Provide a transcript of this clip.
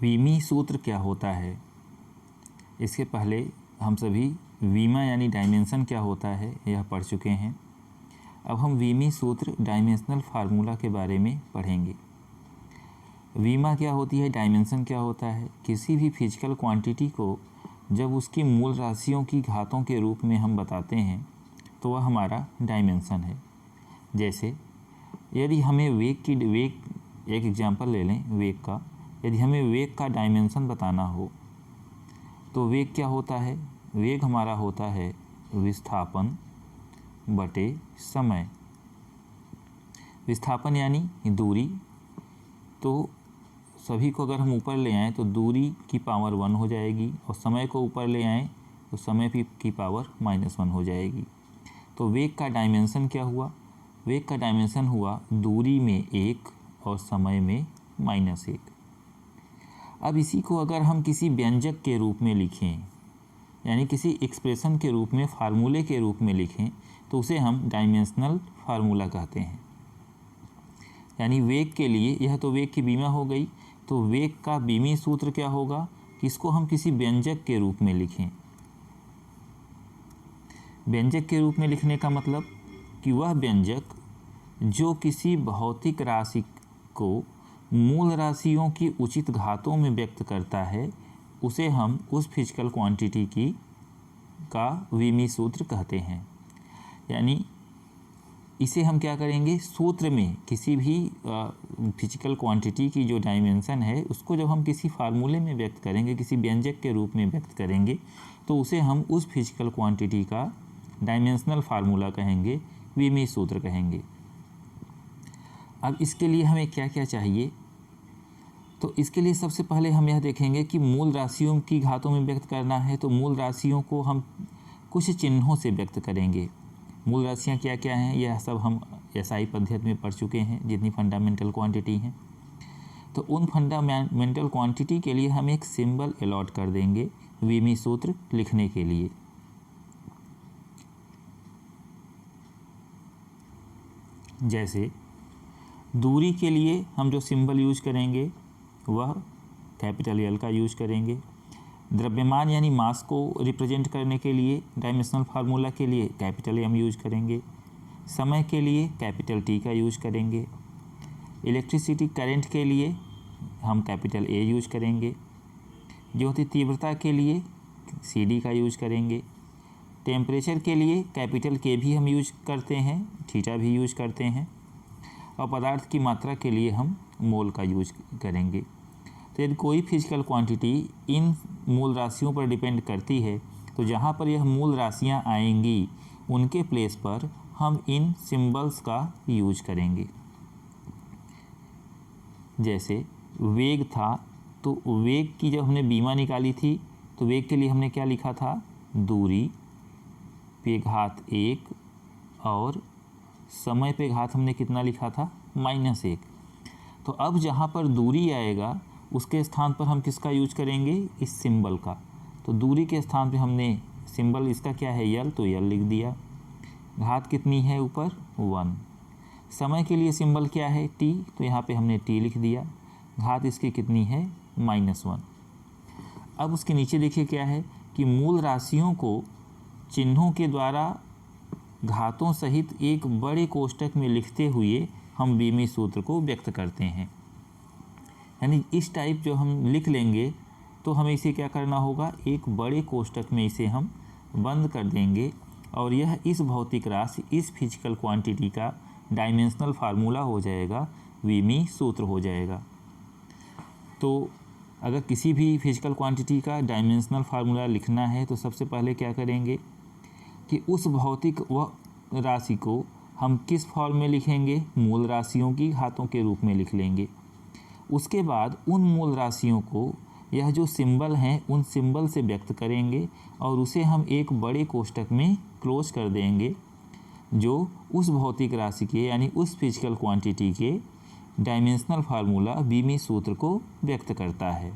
वीमी सूत्र क्या होता है? इसके पहले हम सभी वीमा यानी डायमेंशन क्या होता है यह पढ़ चुके हैं। अब हम वीमी सूत्र डायमेंशनल फार्मूला के बारे में पढ़ेंगे। वीमा क्या होती है, डायमेंशन क्या होता है? किसी भी फिजिकल क्वांटिटी को जब उसकी मूल राशियों की घातों के रूप में हम बताते हैं तो वह हमारा डायमेंशन है। जैसे यदि हमें वेग एक एग्जांपल ले लें वेग का। यदि हमें वेग का डायमेंशन बताना हो तो वेग क्या होता है? वेग हमारा होता है विस्थापन बटे समय। विस्थापन यानी दूरी, तो सभी को अगर हम ऊपर ले आएँ तो दूरी की पावर 1 हो जाएगी और समय को ऊपर ले आएँ तो समय की पावर -1 हो जाएगी। तो वेग का डायमेंशन क्या हुआ? वेग का डायमेंशन हुआ दूरी में 1 और समय में -1। अब इसी को अगर हम किसी व्यंजक के रूप में लिखें यानी किसी एक्सप्रेशन के रूप में, फार्मूले के रूप में लिखें तो उसे हम डायमेंशनल फार्मूला कहते हैं। यानी वेग के लिए, यह तो वेग की बीमा हो गई, तो वेग का बीमी सूत्र क्या होगा कि इसको हम किसी व्यंजक के रूप में लिखें। व्यंजक के रूप में लिखने का मतलब कि वह व्यंजक जो किसी भौतिक राशि को मूल राशियों की उचित घातों में व्यक्त करता है उसे हम उस फिजिकल क्वांटिटी का वीमी सूत्र कहते हैं। यानी इसे हम क्या करेंगे, सूत्र में किसी भी फिजिकल क्वांटिटी की जो डायमेंशन है उसको जब हम किसी फार्मूले में व्यक्त करेंगे, किसी व्यंजक के रूप में व्यक्त करेंगे तो उसे हम उस फिजिकल क्वांटिटी का डायमेंशनल फार्मूला कहेंगे, वीमी सूत्र कहेंगे। अब इसके लिए हमें क्या क्या चाहिए? तो इसके लिए सबसे पहले हम यह देखेंगे कि मूल राशियों की घातों में व्यक्त करना है तो मूल राशियों को हम कुछ चिन्हों से व्यक्त करेंगे। मूल राशियाँ क्या क्या हैं यह सब हम एसआई पद्धति में पढ़ चुके हैं, जितनी फंडामेंटल क्वांटिटी हैं। तो उन फंडामेंटल क्वांटिटी के लिए हम एक सिंबल अलॉट कर देंगे वीमी सूत्र लिखने के लिए। जैसे दूरी के लिए हम जो सिंबल यूज करेंगे वह कैपिटल एल का यूज करेंगे। द्रव्यमान यानी मास को रिप्रेजेंट करने के लिए डायमेंशनल फार्मूला के लिए कैपिटल एम यूज करेंगे। समय के लिए कैपिटल टी का यूज करेंगे। इलेक्ट्रिसिटी करंट के लिए हम कैपिटल ए यूज करेंगे। ज्योति तीव्रता के लिए सी डी का यूज करेंगे। टेम्परेचर के लिए कैपिटल के भी हम यूज करते हैं, थीटा भी यूज करते हैं। और पदार्थ की मात्रा के लिए हम मोल का यूज करेंगे। तो यदि कोई फिजिकल क्वांटिटी इन मूल राशियों पर डिपेंड करती है तो जहाँ पर यह मूल राशियाँ आएंगी उनके प्लेस पर हम इन सिंबल्स का यूज करेंगे। जैसे वेग था तो वेग की जब हमने बीमा निकाली थी तो वेग के लिए हमने क्या लिखा था, दूरी पे घात 1 और समय पे घात हमने कितना लिखा था, -1। तो अब जहाँ पर दूरी आएगा उसके स्थान पर हम किसका यूज करेंगे, इस सिंबल का। तो दूरी के स्थान पे हमने सिंबल इसका क्या है, यल, तो यल लिख दिया। घात कितनी है ऊपर, 1। समय के लिए सिंबल क्या है, टी, तो यहाँ पे हमने टी लिख दिया। घात इसकी कितनी है, -1। अब उसके नीचे देखिए क्या है कि मूल राशियों को चिन्हों के द्वारा घातों सहित एक बड़े कोष्ठक में लिखते हुए हम वीमी सूत्र को व्यक्त करते हैं। यानी इस टाइप जो हम लिख लेंगे तो हमें इसे क्या करना होगा, एक बड़े कोष्ठक में इसे हम बंद कर देंगे और यह इस भौतिक राशि, इस फिजिकल क्वांटिटी का डायमेंशनल फार्मूला हो जाएगा, वीमी सूत्र हो जाएगा। तो अगर किसी भी फिजिकल क्वांटिटी का डायमेंशनल फार्मूला लिखना है तो सबसे पहले क्या करेंगे कि उस भौतिक राशि को हम किस फॉर्म में लिखेंगे, मूल राशियों की घातों के रूप में लिख लेंगे। उसके बाद उन मूल राशियों को यह जो सिंबल हैं उन सिंबल से व्यक्त करेंगे और उसे हम एक बड़े कोष्ठक में क्लोज कर देंगे जो उस भौतिक राशि के यानी उस फिजिकल क्वांटिटी के डायमेंशनल फार्मूला वीमी सूत्र को व्यक्त करता है।